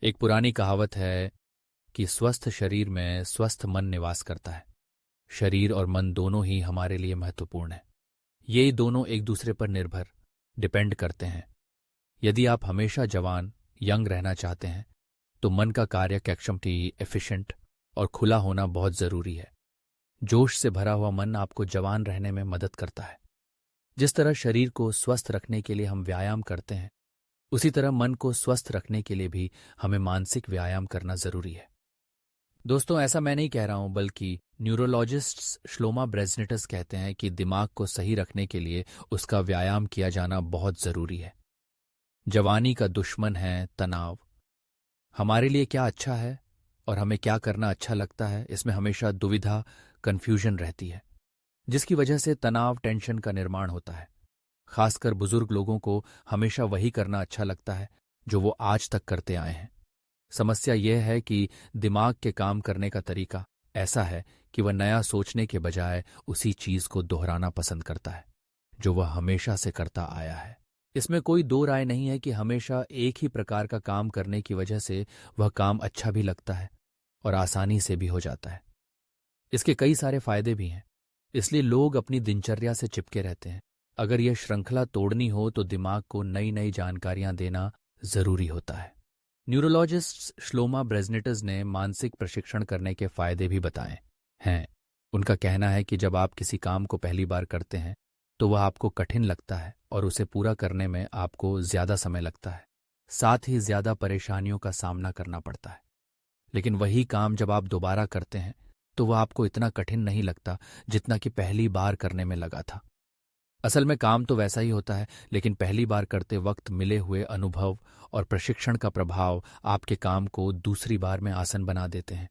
एक पुरानी कहावत है कि स्वस्थ शरीर में स्वस्थ मन निवास करता है। शरीर और मन दोनों ही हमारे लिए महत्वपूर्ण है। ये दोनों एक दूसरे पर निर्भर डिपेंड करते हैं। यदि आप हमेशा जवान यंग रहना चाहते हैं तो मन का कार्य क्षमता एफिशिएंट और खुला होना बहुत जरूरी है। जोश से भरा हुआ मन आपको जवान रहने में मदद करता है। जिस तरह शरीर को स्वस्थ रखने के लिए हम व्यायाम करते हैं, उसी तरह मन को स्वस्थ रखने के लिए भी हमें मानसिक व्यायाम करना जरूरी है। दोस्तों, ऐसा मैं नहीं कह रहा हूं, बल्कि न्यूरोलॉजिस्ट्स श्लोमा ब्रेजनेटस कहते हैं कि दिमाग को सही रखने के लिए उसका व्यायाम किया जाना बहुत जरूरी है। जवानी का दुश्मन है तनाव। हमारे लिए क्या अच्छा है और हमें क्या करना अच्छा लगता है, इसमें हमेशा दुविधा कन्फ्यूजन रहती है, जिसकी वजह से तनाव टेंशन का निर्माण होता है। खासकर बुजुर्ग लोगों को हमेशा वही करना अच्छा लगता है जो वो आज तक करते आए हैं। समस्या यह है कि दिमाग के काम करने का तरीका ऐसा है कि वह नया सोचने के बजाय उसी चीज को दोहराना पसंद करता है जो वह हमेशा से करता आया है। इसमें कोई दो राय नहीं है कि हमेशा एक ही प्रकार का काम करने की वजह से वह काम अच्छा भी लगता है और आसानी से भी हो जाता है। इसके कई सारे फायदे भी हैं, इसलिए लोग अपनी दिनचर्या से चिपके रहते हैं। अगर यह श्रृंखला तोड़नी हो तो दिमाग को नई नई जानकारियां देना जरूरी होता है। न्यूरोलॉजिस्ट श्लोमा ब्रेजनेटस ने मानसिक प्रशिक्षण करने के फायदे भी बताए हैं। उनका कहना है कि जब आप किसी काम को पहली बार करते हैं तो वह आपको कठिन लगता है और उसे पूरा करने में आपको ज्यादा समय लगता है, साथ ही ज्यादा परेशानियों का सामना करना पड़ता है। लेकिन वही काम जब आप दोबारा करते हैं तो वह आपको इतना कठिन नहीं लगता जितना कि पहली बार करने में लगा था। असल में काम तो वैसा ही होता है, लेकिन पहली बार करते वक्त मिले हुए अनुभव और प्रशिक्षण का प्रभाव आपके काम को दूसरी बार में आसान बना देते हैं।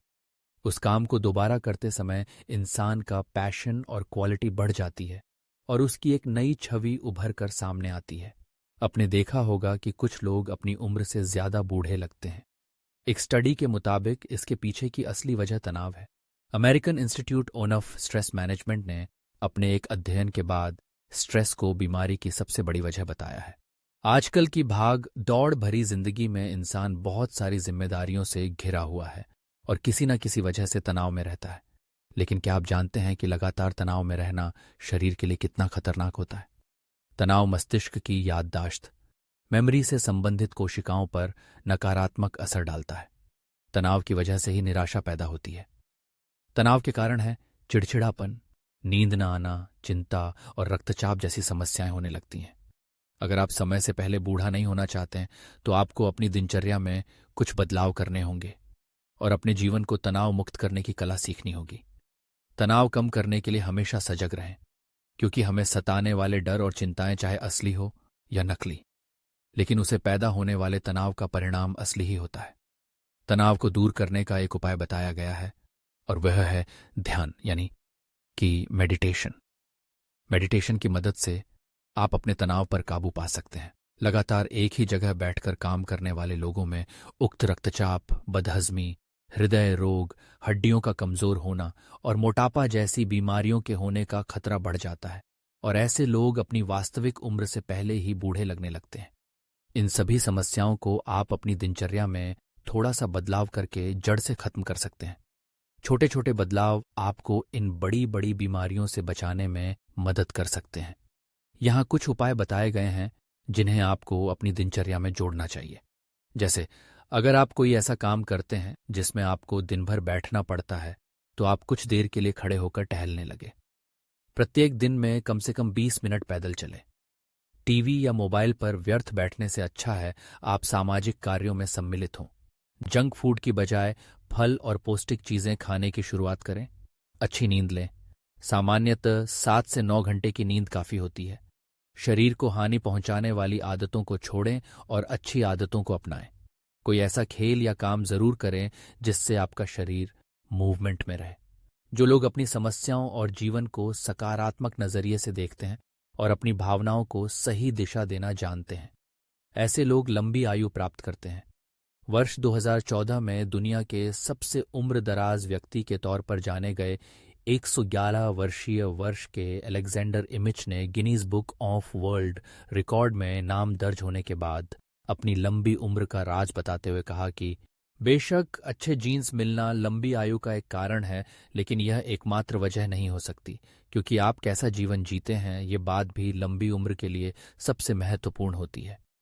उस काम को दोबारा करते समय इंसान का पैशन और क्वालिटी बढ़ जाती है और उसकी एक नई छवि उभर कर सामने आती है। आपने देखा होगा कि कुछ लोग अपनी उम्र से ज्यादा बूढ़े लगते हैं। एक स्टडी के मुताबिक इसके पीछे की असली वजह तनाव है। American institute of stress management ने अपने एक अध्ययन के बाद स्ट्रेस को बीमारी की सबसे बड़ी वजह बताया है। आजकल की भाग दौड़ भरी जिंदगी में इंसान बहुत सारी जिम्मेदारियों से घिरा हुआ है और किसी न किसी वजह से तनाव में रहता है। लेकिन क्या आप जानते हैं कि लगातार तनाव में रहना शरीर के लिए कितना खतरनाक होता है? तनाव मस्तिष्क की याददाश्त, मेमोरी से संबंधित कोशिकाओं पर नकारात्मक असर डालता है। तनाव की वजह से ही निराशा पैदा होती है। तनाव के कारण है चिड़चिड़ापन, नींद न आना, चिंता और रक्तचाप जैसी समस्याएं होने लगती हैं। अगर आप समय से पहले बूढ़ा नहीं होना चाहते हैं तो आपको अपनी दिनचर्या में कुछ बदलाव करने होंगे और अपने जीवन को तनाव मुक्त करने की कला सीखनी होगी। तनाव कम करने के लिए हमेशा सजग रहें, क्योंकि हमें सताने वाले डर और चिंताएं चाहे असली हो या नकली, लेकिन उसे पैदा होने वाले तनाव का परिणाम असली ही होता है। तनाव को दूर करने का एक उपाय बताया गया है और वह है ध्यान, यानी कि मेडिटेशन। मेडिटेशन की मदद से आप अपने तनाव पर काबू पा सकते हैं। लगातार एक ही जगह बैठकर काम करने वाले लोगों में उक्त रक्तचाप, बदहजमी, हृदय रोग, हड्डियों का कमजोर होना और मोटापा जैसी बीमारियों के होने का खतरा बढ़ जाता है और ऐसे लोग अपनी वास्तविक उम्र से पहले ही बूढ़े लगने लगते हैं। इन सभी समस्याओं को आप अपनी दिनचर्या में थोड़ा सा बदलाव करके जड़ से खत्म कर सकते हैं। छोटे छोटे बदलाव आपको इन बड़ी बड़ी बीमारियों से बचाने में मदद कर सकते हैं। यहाँ कुछ उपाय बताए गए हैं जिन्हें आपको अपनी दिनचर्या में जोड़ना चाहिए। जैसे, अगर आप कोई ऐसा काम करते हैं जिसमें आपको दिन भर बैठना पड़ता है तो आप कुछ देर के लिए खड़े होकर टहलने लगे। प्रत्येक दिन में कम से कम 20 मिनट पैदल चलें। टीवी या मोबाइल पर व्यर्थ बैठने से अच्छा है आप सामाजिक कार्यों में सम्मिलित हों। जंक फूड की बजाय फल और पौष्टिक चीजें खाने की शुरुआत करें। अच्छी नींद लें। सामान्यतः 7 से 9 घंटे की नींद काफी होती है। शरीर को हानि पहुंचाने वाली आदतों को छोड़ें और अच्छी आदतों को अपनाएं। कोई ऐसा खेल या काम जरूर करें जिससे आपका शरीर मूवमेंट में रहे। जो लोग अपनी समस्याओं और जीवन को सकारात्मक नजरिए से देखते हैं और अपनी भावनाओं को सही दिशा देना जानते हैं, ऐसे लोग लंबी आयु प्राप्त करते हैं। वर्ष 2014 में दुनिया के सबसे उम्रदराज व्यक्ति के तौर पर जाने गए 111 वर्षीय वर्ष के अलेक्जेंडर इमिच ने Guinness book of world record में नाम दर्ज होने के बाद अपनी लंबी उम्र का राज बताते हुए कहा कि बेशक अच्छे जीन्स मिलना लंबी आयु का एक कारण है, लेकिन यह एकमात्र वजह नहीं हो सकती, क्योंकि आप कैसा जीवन जीते हैं ये बात भी लंबी उम्र के लिए सबसे महत्वपूर्ण होती है।